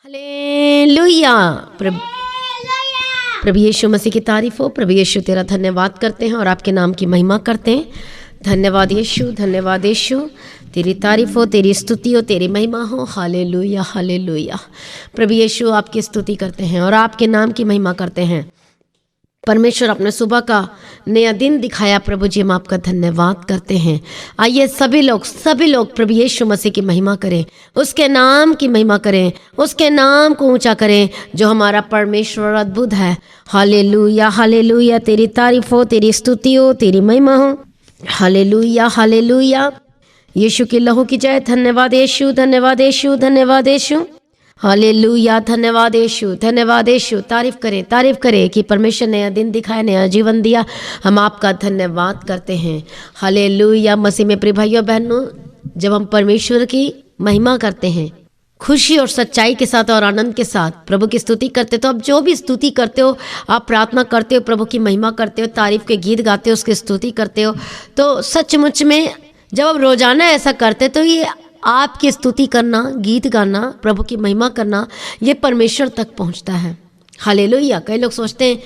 Hallelujah. प्रभु यीशु मसीह की तारीफ हो। प्रभु यीशु तेरा धन्यवाद करते हैं और आपके नाम की महिमा करते हैं। धन्यवाद यीशु, धन्यवाद यीशु। तेरी तारीफ हो, तेरी स्तुति हो, तेरी महिमा हो। Hallelujah hallelujah. प्रभु यीशु आपकी स्तुति करते हैं और आपके नाम की महिमा करते हैं। परमेश्वर अपने सुबह का नया दिन दिखाया, प्रभु जी हम आपका धन्यवाद करते हैं। आइए सभी लोग प्रभु यीशु मसीह की महिमा करें, उसके नाम की महिमा करें, उसके नाम को ऊंचा करें जो हमारा परमेश्वर अद्भुत है। Hallelujah hallelujah. तेरी तारीफ हो, तेरी स्तुति हो, तेरी महिमा हो। Hallelujah hallelujah. यीशु की लहू की जय। धन्यवाद यीशु, धन्यवाद यीशु, धन्यवाद यीशु। हालेलुया। धन्यवाद यीशु, धन्यवाद यीशु। तारीफ करें कि परमेश्वर नया दिन दिखाया, नया जीवन दिया। हम आपका धन्यवाद करते हैं। हालेलुया। मसीह में प्रिय भाइयों बहनों, जब हम परमेश्वर की महिमा करते हैं खुशी और सच्चाई के साथ और आनंद के साथ प्रभु की स्तुति करते, तो अब जो भी स्तुति करते हो, आप प्रार्थना करते हो, प्रभु की महिमा करते हो, तारीफ के गीत गाते हो, उसकी स्तुति करते हो, तो सचमुच में जब आप रोजाना ऐसा करते तो ये आपकी स्तुति करना, गीत गाना, प्रभु की महिमा करना, ये परमेश्वर तक पहुंचता है। हालेलुया। कई लोग सोचते हैं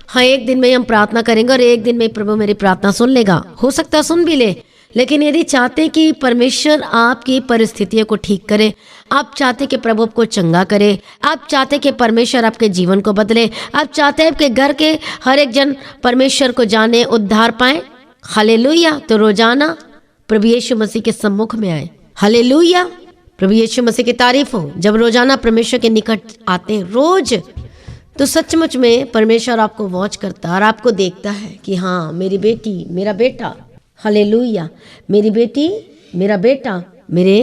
हाँ एक दिन में हम प्रार्थना करेंगे और एक दिन में प्रभु मेरी प्रार्थना सुन लेगा। हो सकता है सुन भी ले, लेकिन यदि चाहते हैं कि परमेश्वर आपकी परिस्थितियों को ठीक करे, आप चाहते कि प्रभु आपको चंगा करे, आप चाहते कि परमेश्वर आपके जीवन को बदले, आप चाहते हैं कि घर के हर एक जन परमेश्वर को जाने, उद्धार पाए, हालेलुया, तो रोजाना प्रभु यीशु मसीह के सम्मुख में आए। हालेलुया। प्रभु यीशु मसीह की तारीफ हो। जब रोजाना परमेश्वर के निकट आते हैं रोज, तो सचमुच में परमेश्वर आपको वॉच करता है और आपको देखता है कि हाँ मेरी बेटी, मेरा बेटा, हालेलुया, मेरी बेटी, मेरा बेटा मेरे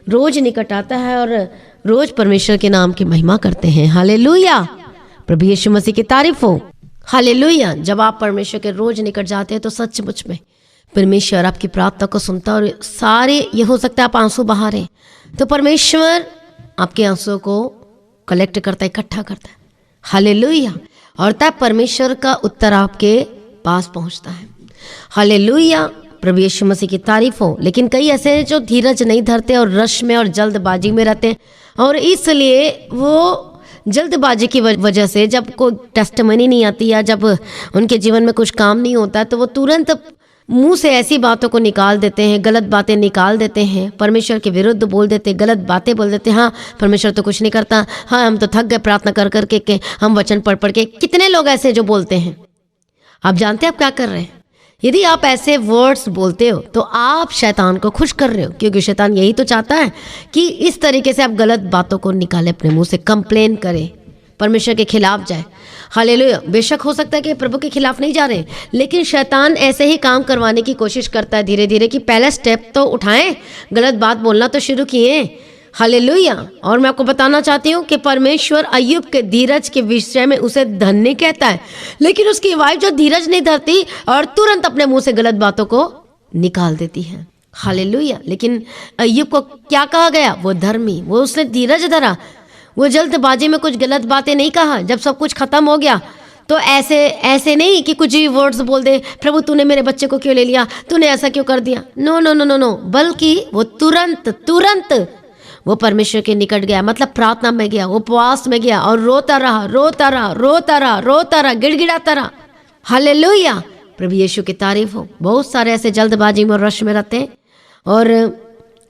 रोज निकट आता है और रोज परमेश्वर के नाम की महिमा करते हैं। हालेलुया। प्रभु यीशु मसीह की तारीफ हो। हालेलुया। जब आप परमेश्वर के रोज निकट जाते हैं तो सचमुच में परमेश्वर आपकी प्रार्थना को सुनता है और सारे, ये हो सकता है आप आंसू बहा रहे हैं तो परमेश्वर आपके आंसुओं को कलेक्ट करता है, इकट्ठा करता है। हालेलुया। और तब परमेश्वर का उत्तर आपके पास पहुंचता है। हालेलुया। प्रभु यीशु मसीह की तारीफ हो। लेकिन कई ऐसे हैं जो धीरज नहीं धरते और रश में और जल्दबाजी में रहते हैं, और इसलिए वो जल्दबाजी की वजह से जब कोई टेस्टमनी नहीं आती या जब उनके जीवन में कुछ काम नहीं होता तो वो तुरंत मुंह से ऐसी बातों को निकाल देते हैं, गलत बातें निकाल देते हैं, परमेश्वर के विरुद्ध बोल देते, गलत बातें बोल देते। हाँ परमेश्वर तो कुछ नहीं करता, हाँ हम तो थक गए प्रार्थना कर कर के हम वचन पढ़ के। कितने लोग ऐसे जो बोलते हैं, आप जानते हैं आप क्या कर रहे हैं? यदि आप ऐसे वर्ड्स बोलते हो तो आप शैतान को खुश कर रहे हो, क्योंकि शैतान यही तो चाहता है कि इस तरीके से आप गलत बातों को निकाले अपने मुंह से, कंप्लेन करें, परमेश्वर के खिलाफ जाए। हालेलुया। बेशक हो सकता है कि प्रभु के खिलाफ नहीं जा रहे, लेकिन शैतान ऐसे ही काम करवाने की कोशिश करता है धीरे धीरे कि पहला स्टेप तो उठाएं, गलत बात बोलना तो शुरू किए। हालेलुया। और मैं आपको बताना चाहती हूँ कि परमेश्वर अय्यूब के धीरज के विषय में उसे धन्य कहता है, लेकिन उसकी वाइफ जो धीरज नहीं धरती और तुरंत अपने मुंह से गलत बातों को निकाल देती है। हालेलुया। लेकिन अय्यूब को क्या कहा गया? वो धर्मी, वो उसने धीरज धरा, वो जल्दबाजी में कुछ गलत बातें नहीं कहा। जब सब कुछ खत्म हो गया तो ऐसे नहीं कि कुछ ही वर्ड्स बोल दे, प्रभु तूने मेरे बच्चे को क्यों ले लिया, तूने ऐसा क्यों कर दिया। No no no no no, बल्कि वो तुरंत वो परमेश्वर के निकट गया, मतलब प्रार्थना में गया, उपवास में गया और रोता रहा, गिड़गिड़ाता रहा। हालेलुया। प्रभु यीशु की तारीफ हो। बहुत सारे ऐसे जल्दबाजी में और रश में रहते हैं और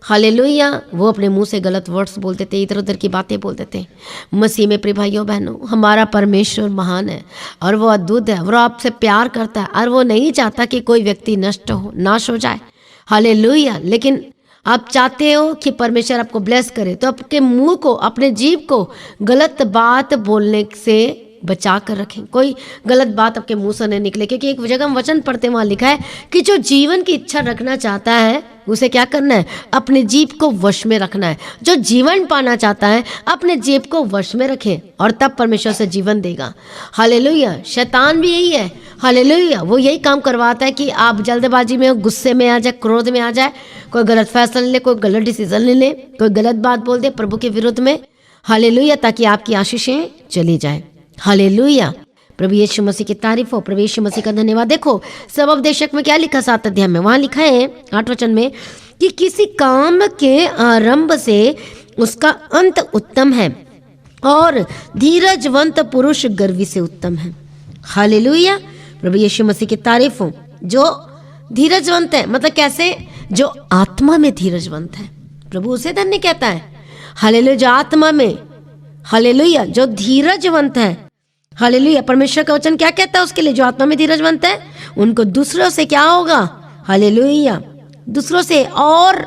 हालेलुया वो अपने मुंह से गलत वर्ड्स बोल देते, इधर उधर की बातें बोल देते हैं। मसीह में प्रिय भाइयों बहनों, हमारा परमेश्वर महान है और वो अद्भुत है, वो आपसे प्यार करता है और वो नहीं चाहता कि कोई व्यक्ति नष्ट हो, नाश हो जाए। हालेलुया। लेकिन आप चाहते हो कि परमेश्वर आपको ब्लेस करे, तो आपके मुंह को, अपने जीभ को गलत बात बोलने से बचा कर रखें। कोई गलत बात आपके मुंह से नहीं निकले, क्योंकि एक जगह हम वचन पढ़ते वहां लिखा है कि जो जीवन की इच्छा रखना चाहता है उसे क्या करना है? अपने जीभ को वश में रखना है। जो जीवन पाना चाहता है अपने जीभ को वश में रखें और तब परमेश्वर से जीवन देगा। हालेलुया। शैतान भी यही है। हालेलुया। वो यही काम करवाता है कि आप जल्दबाजी में, गुस्से में आ जाए, क्रोध में आ जाए, कोई गलत फैसला ले ले, कोई गलत डिसीजन ले ले, कोई गलत बात बोल दे प्रभु के विरुद्ध में। हालेलुया। ताकि आपकी आशीषें चली जाए। हालेलुया। प्रभु यीशु मसीह की तारीफ हो। प्रभु यीशु मसीह का धन्यवाद। देखो सबदेशक में क्या लिखा 7 अध्याय में, वहां लिखा है 8 वचन में कि किसी काम के आरंभ से उसका अंत उत्तम है और धीरजवंत पुरुष गर्वी से उत्तम है। हालेलुया, प्रभु यीशु मसीह की तारीफ हो। जो धीरजवंत है मतलब कैसे? जो आत्मा में धीरजवंत है, प्रभु उसे धन्य कहता है। हालेलुया, जो आत्मा में, हालेलुया, जो धीरजवंत है। हालेलुया, परमेश्वर का वचन क्या कहता है उसके लिए? जो आत्मा में धीरजवंत है उनको दूसरों से क्या होगा? हालेलुया, दूसरों से और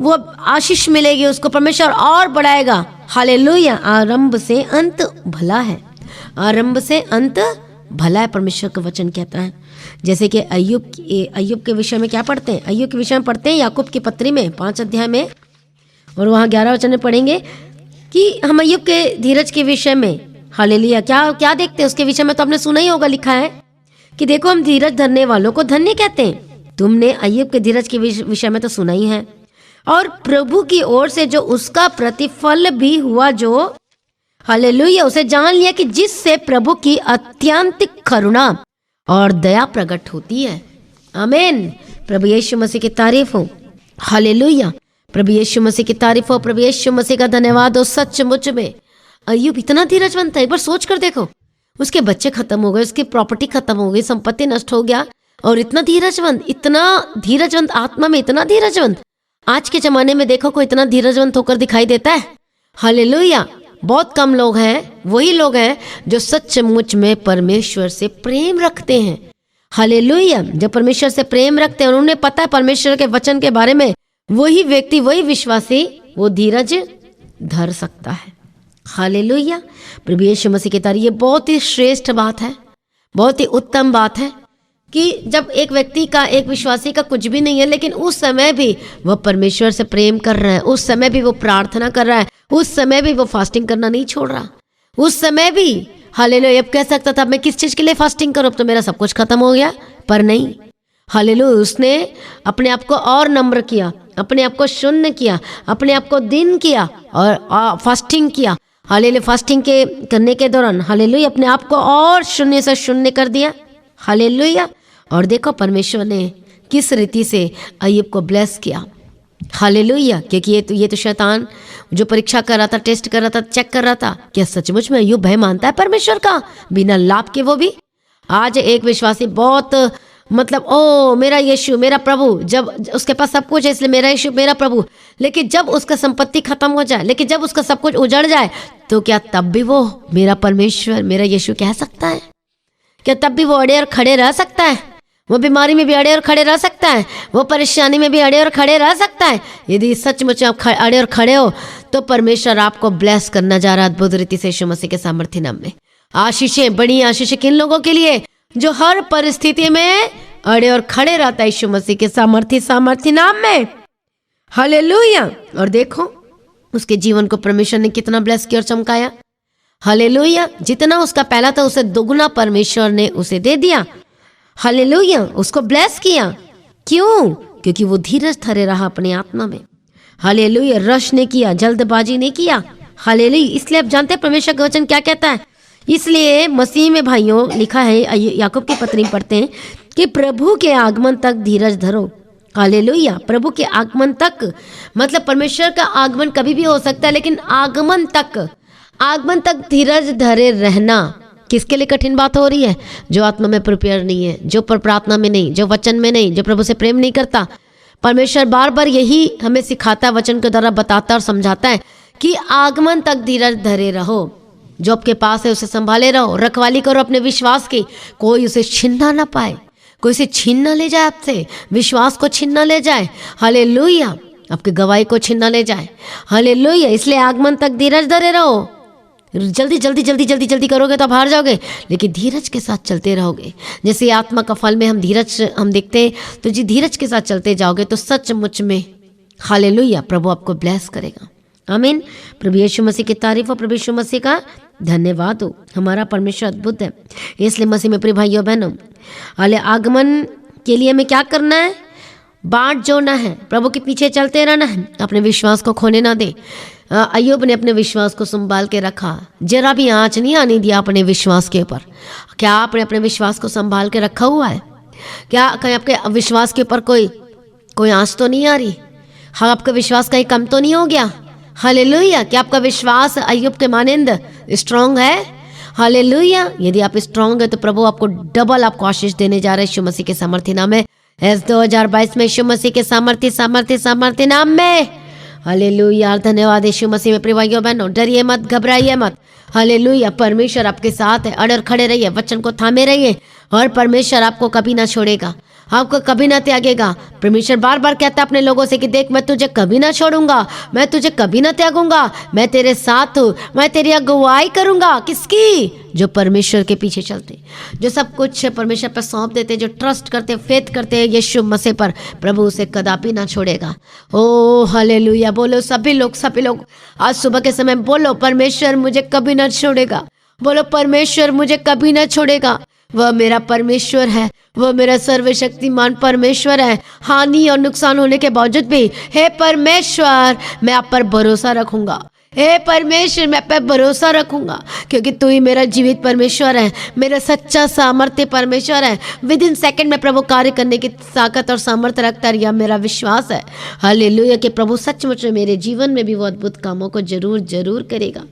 वो आशीष मिलेगी उसको, परमेश्वर और बढ़ाएगा। हालेलुया, आरंभ से अंत भला है, आरंभ से अंत भला है, परमेश्वर का वचन कहता है। जैसे कि अय्यूब के विषय में क्या पढ़ते हैं? अय्यूब के विषय में पढ़ते हैं याकूब की पत्री में 5 अध्याय में, और वहाँ 11 वचन में पढ़ेंगे कि हम अय्यूब के धीरज के विषय में, हालेलुया, क्या क्या देखते हैं उसके विषय में? तो आपने सुना ही होगा, लिखा है कि देखो हम धीरज धरने वालों को धन्य कहते हैं। तुमने अय्यूब के धीरज के विषय में तो सुना ही है। और प्रभु की ओर से जो उसका प्रतिफल भी हुआ, जो हालेलुया, उसे जान लिया कि जिससे प्रभु की अत्यंत करुणा और दया प्रकट होती है। आमीन, प्रभु यीशु मसीह की तारीफ हो। हालेलुया, प्रभु यीशु मसीह की तारीफ हो, प्रभु यीशु मसीह का धन्यवाद हो। सचमुच में अय्यूब इतना धीरजवंत है, एक बार सोच कर देखो। उसके बच्चे खत्म हो गए, उसकी प्रॉपर्टी खत्म हो गई, संपत्ति नष्ट हो गया, और इतना धीरजवंत आत्मा में, इतना धीरजवंत। आज के जमाने में देखो कोई इतना धीरजवंत होकर दिखाई देता है? हालेलुया, बहुत कम लोग हैं, वही लोग हैं जो सचमुच में परमेश्वर से प्रेम रखते हैं। हालेलुया, जो परमेश्वर से प्रेम रखते हैं और उन्हें पता है परमेश्वर के वचन के बारे में, वही व्यक्ति, वही विश्वासी वो धीरज धर सकता है। हालेलुया, प्रभु यीशु मसीह की तारीफ। ये बहुत ही श्रेष्ठ बात है, बहुत ही उत्तम बात है कि जब एक व्यक्ति का, एक विश्वासी का कुछ भी नहीं है, लेकिन उस समय भी वह परमेश्वर से प्रेम कर रहा है, उस समय भी वो प्रार्थना कर रहा है, उस समय भी वो फास्टिंग करना नहीं छोड़ रहा, उस समय भी। हालेलुया, अब कह सकता था मैं किस चीज़ के लिए फास्टिंग करूँ, अब तो मेरा सब कुछ खत्म हो गया, पर नहीं। हालेलुया, उसने अपने आप को और नम्र किया, अपने आप को शून्य किया, अपने आप को दिन किया और फास्टिंग किया। हालेलुया, फास्टिंग के करने के दौरान हालेलुया अपने आप को और शून्य से शून्य कर दिया। हालेलुया, और देखो परमेश्वर ने किस रीति से अय्यूब को ब्लेस किया। हालेलुया, क्योंकि ये तो शैतान जो परीक्षा कर रहा था, टेस्ट कर रहा था, चेक कर रहा था, क्या सचमुच में अय्यूब भय मानता है परमेश्वर का बिना लाभ के? वो भी आज एक विश्वासी बहुत मतलब ओ मेरा यीशु मेरा प्रभु, जब उसके पास सब कुछ है इसलिए मेरा यीशु मेरा प्रभु, लेकिन जब उसका संपत्ति खत्म हो जाए, लेकिन जब उसका सब कुछ उजड़ जाए, तो क्या तब भी वो मेरा परमेश्वर मेरा यीशु कह सकता है? क्या तब भी वो अड़े और खड़े रह सकता है? वो बीमारी में भी अड़े और खड़े रह सकता है, वो परेशानी में भी अड़े और खड़े रह सकता है। यदि सचमुच आप अड़े और खड़े हो तो परमेश्वर आपको ब्लेस करना जा रहा है अद्भुत रीति से यीशु मसीह के सामर्थ्य नाम में। आशीषें, बड़ी आशीषें किन लोगों के लिए? जो हर परिस्थिति में अड़े और खड़े रहता है यीशु मसीह के सामर्थ्य नाम में। हालेलुया, और देखो उसके जीवन को परमेश्वर ने कितना ब्लेस किया और चमकाया। हालेलुया, जितना उसका पहला था उसे दुगना परमेश्वर ने उसे दे दिया। हालेलुया, उसको ब्लेस किया। क्यों? क्योंकि वो धीरज धरे रहा अपनी आत्मा में। हालेलुया, रश ने किया, जल्दबाजी नहीं किया। हालेलुया, इसलिए आप जानते हैं परमेश्वर का वचन क्या कहता है? इसलिए मसीह में भाइयों लिखा है, याकूब की पत्री पढ़ते हैं कि प्रभु के आगमन तक धीरज धरो। हालेलुया, प्रभु के आगमन तक मतलब परमेश्वर का आगमन कभी भी हो सकता है, लेकिन आगमन तक धीरज धरे रहना किसके लिए कठिन बात हो रही है? जो आत्मा में प्रिपेयर नहीं है, जो प्रार्थना में नहीं, जो वचन में नहीं, जो प्रभु से प्रेम नहीं करता। परमेश्वर बार बार यही हमें सिखाता है, वचन के द्वारा बताता और समझाता है कि आगमन तक धीरज धरे रहो। जो आपके पास है उसे संभाले रहो, रखवाली करो अपने विश्वास की, कोई उसे छीनना ना पाए, कोई उसे छीन ना ले जाए आपसे, विश्वास को छीन ना ले जाए। हालेलुया, आपकी गवाही को छीन ना ले जाए। हालेलुया, इसलिए आगमन तक धीरज धरे रहो। जल्दी करोगे तो आप हार जाओगे, लेकिन धीरज के साथ चलते रहोगे। जैसे आत्मा का फल में हम देखते हैं, तो जी धीरज के साथ चलते जाओगे तो सचमुच में हालेलुया प्रभु आपको ब्लेस करेगा। आमीन, प्रभु यीशु मसीह की तारीफ और प्रभु यीशु मसीह का धन्यवाद हो। हमारा परमेश्वर अद्भुत है। इसलिए मसीह में प्रिय भाइयों बहनों, हाले आगमन के लिए हमें क्या करना है? बाट जोड़ना है, प्रभु के पीछे चलते रहना है, अपने विश्वास को खोने ना दे। अय्यूब ने अपने विश्वास को संभाल के रखा, जरा भी आँच नहीं आने दिया अपने विश्वास के ऊपर। क्या आपने अपने विश्वास को संभाल के रखा हुआ है? क्या कहीं आपके विश्वास के ऊपर कोई आँच तो नहीं आ रही? हाँ, आपका विश्वास कहीं कम तो नहीं हो गया? हालेलुया। क्या आपका विश्वास अय्यूब के मानिंद स्ट्रांग है? हालेलुया। यदि आप स्ट्रांग है तो प्रभु आपको डबल आपको आशीष देने जा रहे हैं यीशु मसीह के सामर्थ्य नाम में। इस 2022 में यीशु मसीह के सामर्थ्य नाम में। हालेलुया। धन्यवाद यीशु मसीह में। प्रिय भाइयों बहनों, डरिए मत, घबराइए मत। हालेलुया। परमेश्वर आपके साथ है। अड़र खड़े रहिए, वचन को थामे रहिए और परमेश्वर आपको कभी ना छोड़ेगा, आपको कभी ना त्यागेगा। परमेश्वर बार बार कहता है अपने लोगों से कि देख, मैं तुझे कभी ना छोड़ूंगा, मैं तुझे कभी ना त्यागूंगा, मैं तेरे साथ हूँ, मैं तेरी अगुवाई करूंगा। किसकी? जो परमेश्वर के पीछे चलते, जो सब कुछ परमेश्वर पर सौंप देते, जो ट्रस्ट करते, फेथ करते हैं यीशु मसीह पर, प्रभु उसे कदापि ना छोड़ेगा। ओ हालेलुया। बोलो सभी लोग आज सुबह के समय बोलो, परमेश्वर मुझे कभी ना छोड़ेगा। बोलो, परमेश्वर मुझे कभी ना छोड़ेगा। वह मेरा परमेश्वर है, वह मेरा सर्वशक्तिमान परमेश्वर है। हानि और नुकसान होने के बावजूद भी, हे परमेश्वर, मैं आप पर भरोसा रखूंगा। हे परमेश्वर, मैं आप पर भरोसा रखूंगा, क्योंकि तू ही मेरा जीवित परमेश्वर है, मेरा सच्चा सामर्थ्य परमेश्वर है। विद इन सेकंड में प्रभु कार्य करने की ताकत और सामर्थ्य रखता है, यह मेरा विश्वास है। हालेलुया कि प्रभु सचमुच में मेरे जीवन में भी वो अद्भुत कामों को जरूर करेगा।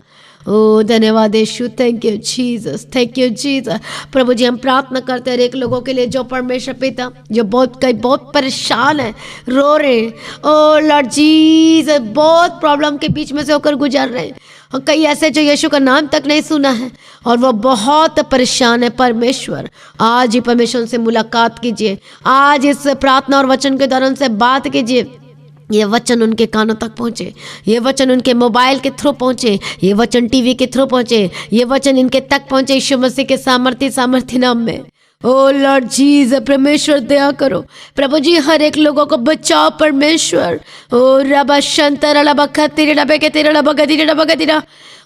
ओ धन्यवाद Yeshu. Thank you Jesus, thank you Jesus. प्रभु जी, हम प्रार्थना करते हैं एक लोगों के लिए जो परमेश्वर पिता, जो बहुत परेशान है, रो रहे हैं। ओ लॉर्ड जीसस, बहुत प्रॉब्लम के बीच में से होकर गुजर रहे हैं, और कई ऐसे जो यीशु का नाम तक नहीं सुना है और वो बहुत परेशान है। परमेश्वर आज ही परमेश्वर से मुलाकात कीजिए, आज इस प्रार्थना और वचन के दौरान से बात कीजिए। ये वचन उनके कानों तक पहुँचे, ये वचन उनके मोबाइल के थ्रू पहुँचे, ये वचन टीवी के थ्रू पहुँचे, ये वचन इनके तक पहुँचे यीशु मसीह के सामर्थ्य नाम में। ओ लॉर्ड जीसस, परमेश्वर दया करो। प्रभु जी, हर एक लोगों को बचाओ परमेश्वर। ओ रबा शंतर रबा खतिर रबे के तेरे रबा गदिरा।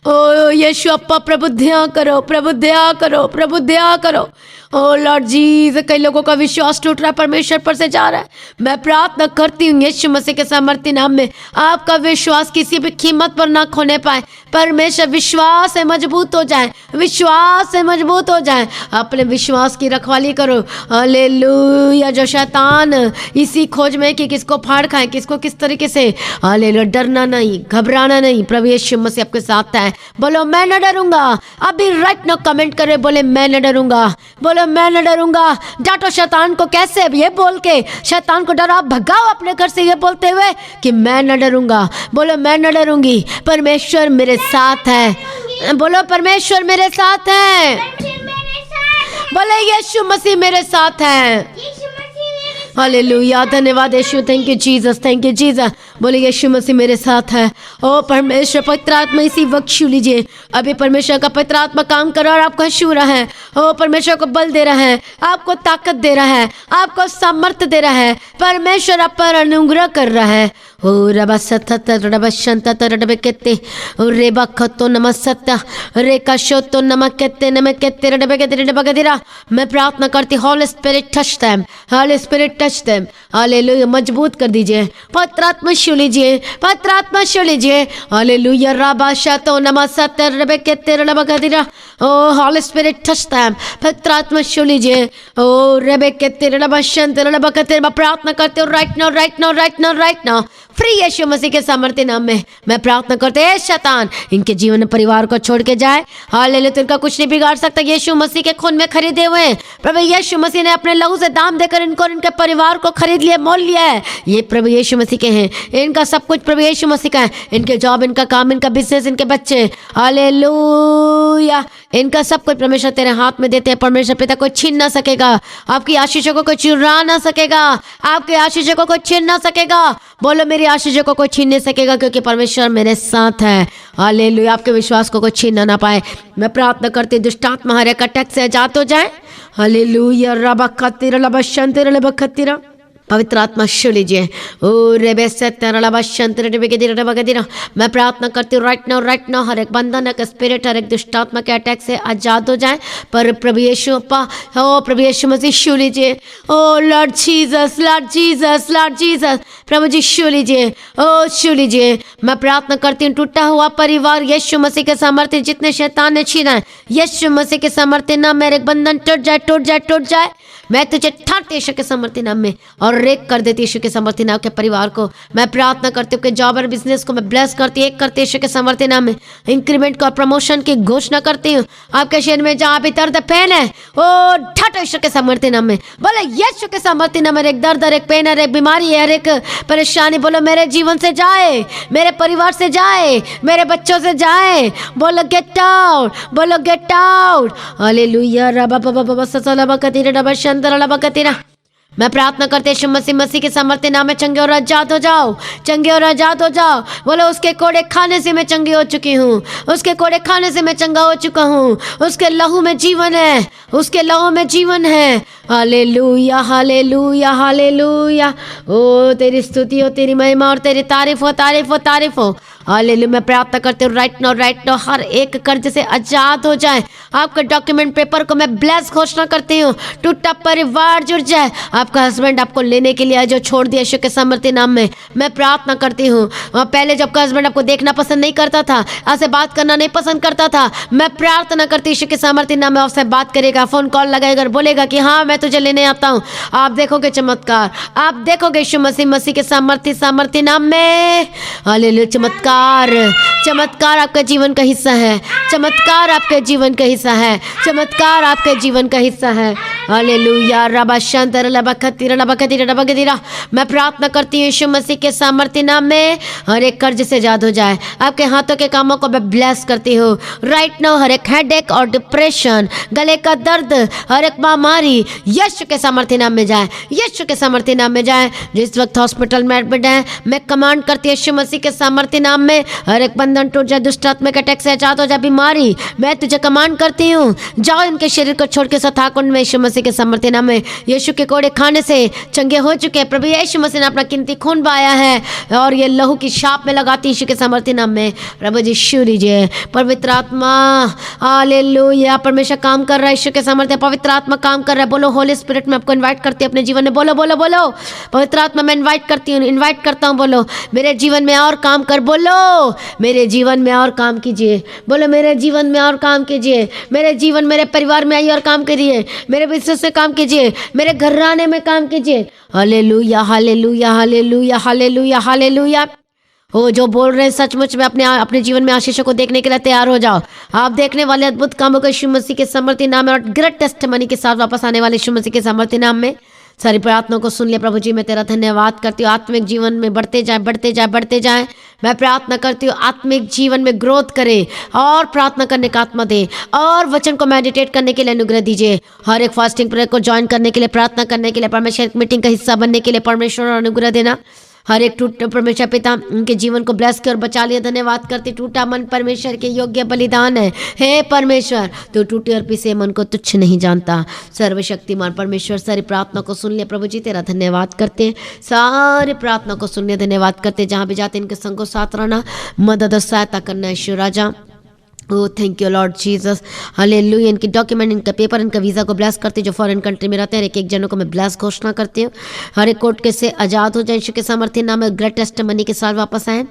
ओ यीशु अप्पा, प्रभु दया करो, प्रभु दया करो, प्रभु दया करो। ओ लॉर्ड जीसस, कई लोगों का विश्वास टूट रहा है, परमेश्वर पर से जा रहा है। मैं प्रार्थना करती हूँ यीशु मसीह के सामर्थ्य नाम में, आपका विश्वास किसी भी कीमत पर ना खोने पाए। परमेश्वर विश्वास से मजबूत हो जाए, विश्वास से मजबूत हो जाए। अपने विश्वास की रखवाली करो। हालेलुया। जो शैतान इसी खोज में कि किसको फाड़ खाए, किसको किस तरीके से, हालेलुया, डरना नहीं, घबराना नहीं। प्रभु यीशु मसीह आपके साथ है। बोलो, मैं न डरूंगा। अभी राइट नाउ कमेंट करे, बोले मैं न डरूंगा, बोलो मैं न डरूंगा। डांटो शैतान को। कैसे? ये बोल के शैतान को डराओ, भगाओ अपने घर से, ये बोलते हुए कि मैं न डरूंगा। बोलो, मैं न डरूंगी, परमेश्वर मेरे साथ है। बोलो, परमेश्वर मेरे साथ है। बोले, यीशु मसीह मेरे साथ है। हालेलुया। धन्यवाद Yeshu. Thank you Jesus, thank you Jesus. बोले, यीशु मसीह मेरे साथ है। ओ परमेश्वर, पवित्र आत्मा इसी वक्त छू लीजिए। अभी परमेश्वर का पवित्र आत्मा काम कर रहा है और आपको छू रहा है। ओ परमेश्वर को बल दे रहा है, आपको ताकत दे रहा है, आपको सामर्थ्य दे रहा है। परमेश्वर आप पर अनुग्रह कर रहा है। ओ रबा सतत रबा शंतत रबे केते ओ रेबा खतो नमसत्ता रेका शोतो नमकेते नमकेते रबे केते रबा गदिरा। मैं प्रार्थना करती, Holi spirit touch them, Holi spirit touch them. Hallelujah. मजबूत कर दीजिए। पवित्र आत्मा छू लीजिए, पवित्र आत्मा छू लीजिए। हालेलुया। रबा शतो नमसत्ता रबे केते रबा गदिरा। ओ होली स्पिरिट टच देम। पवित्र आत्मा छू लीजिए। ओ रबे केते रबा शंत रबा केते। प्रार्थना करते हो right now, right now, right now, right now. Free Yeshu Masih के सामर्थ्य नाम में मैं प्रार्थना करते हैं, शैतान इनके जीवन में परिवार को छोड़ के जाए। हालेलुया। तो इनका कुछ नहीं बिगाड़ सकता। यीशु मसीह के खून में खरीदे हुए हैं। प्रभु यीशु मसीह ने अपने लहू से दाम देकर इनको और इनके परिवार को खरीद लिया, मोल लिया है। ये प्रभु यीशु मसीह के हैं, इनका सब कुछ प्रभु यीशु मसीह का है। इनके जॉब, इनका काम, इनका बिजनेस, इनके बच्चे, हालेलुया, इनका सब कुछ परमेश्वर तेरे हाथ में देते हैं। परमेश्वर पिता कोई छीन ना सकेगा, आपकी आशीषों को कोई चुरा ना सकेगा, आपके आशीषों को कोई छीन ना सकेगा। बोलो, मेरी आशीषों को कोई छीन नहीं सकेगा, क्योंकि परमेश्वर मेरे साथ है। हालेलुया। आपके विश्वास को कोई छीन ना पाए। मैं प्रार्थना करती, दुष्ट आत्मा हर एक अटैक से आजाद हो जाए। हालेलुया। रबा खतीरा लबा शंतीरा लबा खतीरा। पवित्र आत्मा छू लीजिए। ओ रेबे से मैं प्रार्थना करती हूँ राइट नाउ हर एक बंधन, एक स्पिरिट, हर एक दुष्ट आत्मा के अटैक से आजाद हो जाए। पर प्रभु यीशु अप्पा, ओ प्रभु यीशु मसीह छू लीजिए। O Lord Jesus, Lord Jesus, Lord Jesus, प्रभु जी छू लीजिए। ओ छू लीजिए। मैं प्रार्थना करती हूँ टूटा हुआ परिवार यीशु मसीह के सामर्थ्य, जितने शैतान ने छीना है यीशु मसीह के सामर्थ्य ना, मेरे बंधन टूट जाए, टूट जाए, टूट जाए। मैं तुझे ठाकते यीशु के सामर्थ्य नाम में और रेक कर देती यीशु के सामर्थ्य नाम के परिवार को। मैं प्रार्थना करती हूँ कि जॉब और बिजनेस को मैं ब्लेस करती हूँ, एक करते यीशु के सामर्थ्य नाम में इंक्रीमेंट को और प्रमोशन की घोषणा करती हूँ। आपके शरीर में जहाँ भी दर्द पेन है ओ ढट यीशु के सामर्थ्य नाम में, बोले यीशु के सामर्थ्य नाम में। एक दर्द, एक पेन, एक बीमारी है, एक परेशानी बोलो मेरे जीवन से जाए, मेरे परिवार से जाए, मेरे बच्चों से जाए। बोलो गेट आउट, बोलो गेट आउट। हालेलुया। रबा बाबा बाबा ससला बकतीरा रबा शंदरा बकतीरा। मैं प्रार्थना करते यीशु मसीह के सामर्थ्य नाम में चंगे और आजाद हो जाओ, चंगे और आजाद हो जाओ। बोलो उसके कोड़े खाने से मैं चंगी हो चुकी हूँ, उसके कोड़े खाने से मैं चंगा हो चुका हूँ। उसके लहू में जीवन है, उसके लहू में जीवन है। Hallelujah hallelujah hallelujah. ओ तेरी स्तुति हो, तेरी महिमा और तेरी तारीफ हो, तारीफ हो, तारीफ हो। हालेलुया। मैं प्रार्थना करती हूँ राइट नाउ हर एक कर्ज से आजाद हो जाए। आपके डॉक्यूमेंट पेपर को मैं ब्लेस घोषणा करती हूँ, टूटा परिवार जुड़ जाए। आपका हस्बैंड आपको लेने के लिए जो छोड़ दिया यीशु के सामर्थ्य नाम में मैं प्रार्थना करती हूँ। पहले जब हस्बैंड आपको देखना पसंद नहीं करता था, आपसे बात करना नहीं पसंद करता था, मैं प्रार्थना करती हूँ यीशु के सामर्थ्य नाम में आपसे बात करेगा, फोन कॉल लगाएगा, बोलेगा कि हाँ मैं तुझे लेने आता हूँ। आप देखोगे चमत्कार, आप देखोगे यीशु मसीह के सामर्थ्य नाम में। हालेलुया। चमत्कार, चमत्कार आपके जीवन का हिस्सा है, चमत्कार आपके जीवन का हिस्सा है, चमत्कार आपके जीवन का हिस्सा है। हालेलुया। रबा शंतर लबा खतीरा लबा खतीरा लबा खतीरा। मैं प्रार्थना करती हूँ यीशु मसीह के सामर्थ्य नाम में हर एक कर्ज से आजाद हो जाए। आपके हाथों के कामों को मैं ब्लेस करती हूँ राइट नाउ। हर एक हेडेक और डिप्रेशन, गले का दर्द, हर एक बीमारी यीशु के सामर्थ्य नाम में जाए, यीशु के सामर्थ्य नाम में जाए। जिस वक्त हॉस्पिटल में एडमिट है, मैं कमांड करती हूँ यीशु मसीह के सामर्थ्य नाम में हर एक बंधन टूट जाए, दुष्ट आत्मा के अटैक से आजाद हो जाए। बीमारी मैं तुझे कमांड करती हूँ, जाओ इनके शरीर को छोड़ के सताकुंड में यीशु मसीह के सामर्थ्य नाम में। यीशु के कोड़े खाने से चंगे हो चुके हैं। प्रभु यीशु मसीह ने अपना कीमती खून बहाया है और ये लहू की छाप में लगाती यीशु के सामर्थ्य नाम में। प्रभु जी शुरू लीजिए। पवित्र आत्मा हालेलुया। परमेश्वर काम कर रहा है, यीशु के सामर्थ्य, पवित्र आत्मा काम कर रहा है। बोलो होली स्पिरिट में आपको इन्वाइट करती है अपने जीवन में। बोलो बोलो बोलो। पवित्र आत्मा मैं इन्वाइट करती हूँ, इन्वाइट करता हूँ। बोलो मेरे जीवन में और काम कर, बोलो मेरे जीवन में और काम कीजिए, बोलो मेरे जीवन में और काम कीजिए, मेरे जीवन मेरे परिवार में आइए और काम करिए, मेरे बिजनेस में काम कीजिए, मेरे घराने में काम कीजिए। Hallelujah hallelujah hallelujah hallelujah hallelujah. वो जो बोल रहे हैं सचमुच में अपने जीवन में आशीषों को देखने के लिए तैयार हो जाओ। आप देखने वाले अद्भुत कामों को यीशु मसीह के सामर्थ्य नाम में और ग्रेट टेस्टिमनी के साथ वापस आने वाले यीशु मसीह के सामर्थ्य नाम में। सारी प्रार्थनाओं को सुन लिया प्रभु जी, मैं तेरा धन्यवाद करती हूँ। आत्मिक जीवन में बढ़ते जाए, बढ़ते जाए, बढ़ते जाए। मैं प्रार्थना करती हूँ आत्मिक जीवन में ग्रोथ करे और प्रार्थना करने का आत्मा दे और वचन को मेडिटेट करने के लिए अनुग्रह दीजिए। हर एक फास्टिंग प्रेयर को ज्वाइन करने के लिए, प्रार्थना करने के लिए, परमेश्वर मीटिंग का हिस्सा बनने के लिए परमेश्वर अनुग्रह देना। हर एक परमेश्वर पिता उनके जीवन को ब्लेस कर बचा लिया। धन्यवाद करती। टूटा मन परमेश्वर के योग्य बलिदान है। हे परमेश्वर तो टूटे और पिसे मन को तुच्छ नहीं जानता। सर्वशक्तिमान परमेश्वर सारी प्रार्थना को सुन लिया प्रभु जी, तेरा धन्यवाद करते हैं। सारी प्रार्थना को सुन लिया, धन्यवाद करते। जहाँ भी जाते इनके संग को साथ रहना, मदद और सहायता करना ईश्वर राजा। Oh thank you Lord Jesus. Hallelujah. इनकी डॉक्यूमेंट, इनका पेपर, इनका वीज़ा को ब्लेस करती जो फॉरेन कंट्री में रहते हैं। एक एक जनों को मैं ब्लेस घोषणा करती हूँ। हर एक कोर्ट के से आज़ाद हो जाए यीशु के सामर्थ्य नाम में। ग्रेट टेस्टिमनी के साथ वापस आए।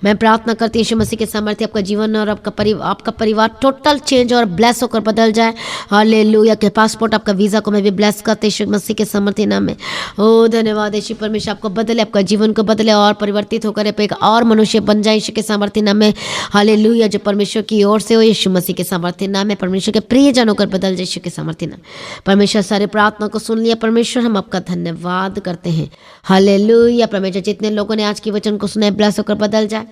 मैं प्रार्थना करती हूँ यीशु मसीह के सामर्थ्य आपका जीवन और आपका परिवार टोटल चेंज और ब्लेस होकर बदल जाए। हालेलुया। के पासपोर्ट, आपका वीज़ा को मैं भी ब्लेस करती यीशु मसीह के सामर्थ्य नाम में। ओह धन्यवाद यीशु परमेश्वर, आपको बदले, आपका जीवन को बदले और परिवर्तित होकर एक और मनुष्य बन जाए यीशु के सामर्थ्य नाम में। हालेलुया। जो परमेश्वर की ओर से हो यीशु मसीह के सामर्थ्य नाम में। परमेश्वर के प्रिय जनों कर बदल जाए यीशु के सामर्थ्य नाम। परमेश्वर सारे प्रार्थना को सुन लिया परमेश्वर, हम आपका धन्यवाद करते हैं। हालेलुया। परमेश्वर जितने लोगों ने आज के वचन को सुना है ब्लेस होकर बदल जाए।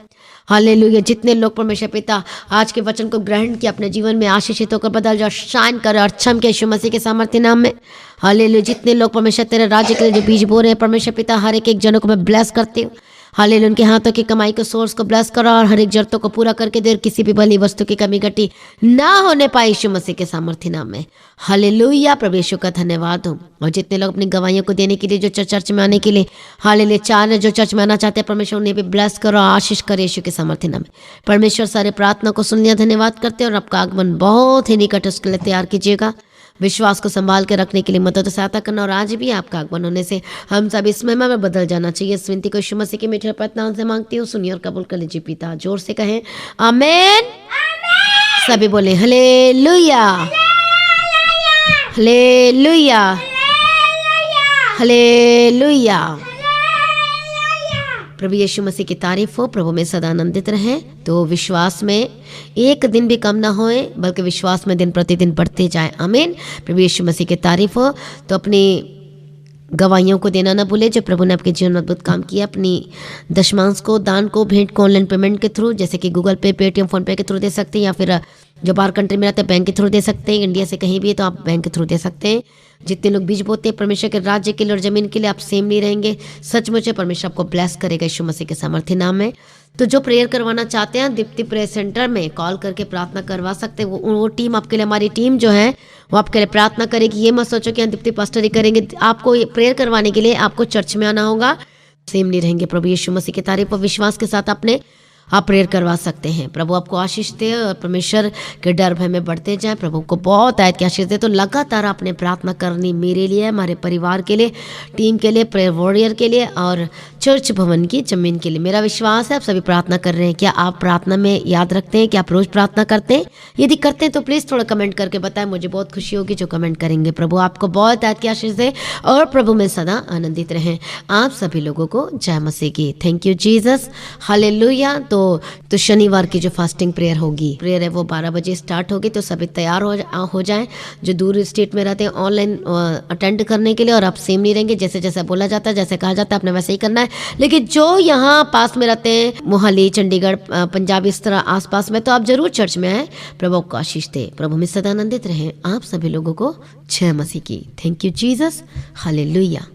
हालेलुया। जितने लोग परमेश्वर पिता आज के वचन को ग्रहण किया अपने जीवन में आशीषित होकर बदल जाए, शाइन करे और चमके यीशु मसीह के सामर्थ्य नाम में। हालेलुया। जितने लोग परमेश्वर तेरे राज्य के लिए जो बीज बो रहे हैं परमेश्वर पिता, हर एक जनों को मैं ब्लेस करती हूँ। हालेलुया। उनके हाथों की कमाई के सोर्स को ब्लेस करो और हर एक जरूरतों को पूरा करके दे, किसी भी भली वस्तु की कमी घटी ना होने पाए यीशु मसीह के सामर्थ्य नाम में। हालेलुया। प्रभु यीशु का धन्यवाद हो। और जितने लोग अपनी गवाहियों को देने के लिए जो चर्च में आने के लिए हालेलुया चाह रहे, जो चर्च में आना चाहते हैं परमेश्वर उन्हें भी ब्लेस करो, आशीष करे यीशु के सामर्थ्य नाम में। परमेश्वर सारे प्रार्थना को सुन लिया, धन्यवाद करते हैं। और आपका आगमन बहुत ही निकट उसके लिए तैयार कीजिएगा। विश्वास को संभाल के रखने के लिए मदद सहायता करना। और आज भी आपका आगमन होने से हम सब इस महिमा में बदल जाना चाहिए। इस विनती को यीशु मसीह के मीठे प्रार्थना से मांगती हूँ, सुनिए और कबूल कर लीजिए पिता। जोर से कहें आमीन। सभी बोले हालेलुया हालेलुया हालेलुया। प्रभु यीशु मसीह की तारीफ हो। प्रभु में सदा आनंदित रहें। तो विश्वास में एक दिन भी कम ना होए, बल्कि विश्वास में दिन प्रतिदिन बढ़ते जाए। आमीन। प्रभु यीशु मसीह की तारीफ हो। तो अपनी गवाहियों को देना ना भूले जो प्रभु ने आपके जीवन में अद्भुत काम किया। अपनी दशमांश को, दान को, भेंट को ऑनलाइन पेमेंट के थ्रू, जैसे कि गूगल पे, पेटीएम, फोन पे के थ्रू दे सकते हैं, या फिर जो बाहर कंट्री में रहते हैं बैंक के थ्रू दे सकते हैं। इंडिया से कहीं भी है तो आप बैंक के थ्रू दे सकते हैं। जितने लोग बीज बोते हैं परमेश्वर के राज्य के लिए और जमीन के लिए, आप सेम नहीं रहेंगे। सचमुच परमेश्वर आपको ब्लेस करेगा यीशु मसीह के सामर्थ्य नाम में। तो जो प्रेयर करवाना चाहते हैं दीप्ति प्रेयर सेंटर में कॉल करके प्रार्थना करवा सकते हैं। वो टीम आपके लिए, हमारी टीम जो है वो आपके लिए प्रार्थना करेगी। ये मत सोचो कि हम दीप्ति पास्टर ही करेंगे। आपको ये प्रेयर करवाने के लिए आपको चर्च में आना होगा। सेम नहीं रहेंगे। प्रभु यीशु मसीह की तारीफ और विश्वास के साथ आप प्रेयर करवा सकते हैं। प्रभु आपको आशीष दे और परमेश्वर के डर भय में बढ़ते जाएं। प्रभु को बहुत आयत की आशीष दे। तो लगातार आपने प्रार्थना करनी मेरे लिए, हमारे परिवार के लिए, टीम के लिए, प्रेयर वॉरियर के लिए और चर्च भवन की जमीन के लिए। मेरा विश्वास है आप सभी प्रार्थना कर रहे हैं। क्या आप प्रार्थना में याद रखते हैं? क्या आप रोज प्रार्थना करते हैं? यदि करते हैं तो प्लीज़ थोड़ा कमेंट करके बताएं। मुझे बहुत खुशी होगी जो कमेंट करेंगे। प्रभु आपको बहुत आयत की आशीष दे और प्रभु में सदा आनंदित रहें। आप सभी लोगों को जय मसीह की। Thank you Jesus. हालेलुया। तो शनिवार की जो फास्टिंग प्रेयर होगी, प्रेयर है वो 12 बजे स्टार्ट होगी। तो सभी तैयार हो जाएं जो दूर स्टेट में रहते हैं ऑनलाइन अटेंड करने के लिए। और आप सेम नहीं रहेंगे, जैसे जैसे बोला जाता है, जैसे कहा जाता है, आपने वैसे ही करना है। लेकिन जो यहाँ पास में रहते हैं, मोहाली, चंडीगढ़, पंजाब, इस तरह आसपास में, तो आप जरूर चर्च में आए। प्रभु को आशीष दे। प्रभु में सदा आनंदित रहें। आप सभी लोगों को जय मसीह की। Thank you Jesus. हालेलुया।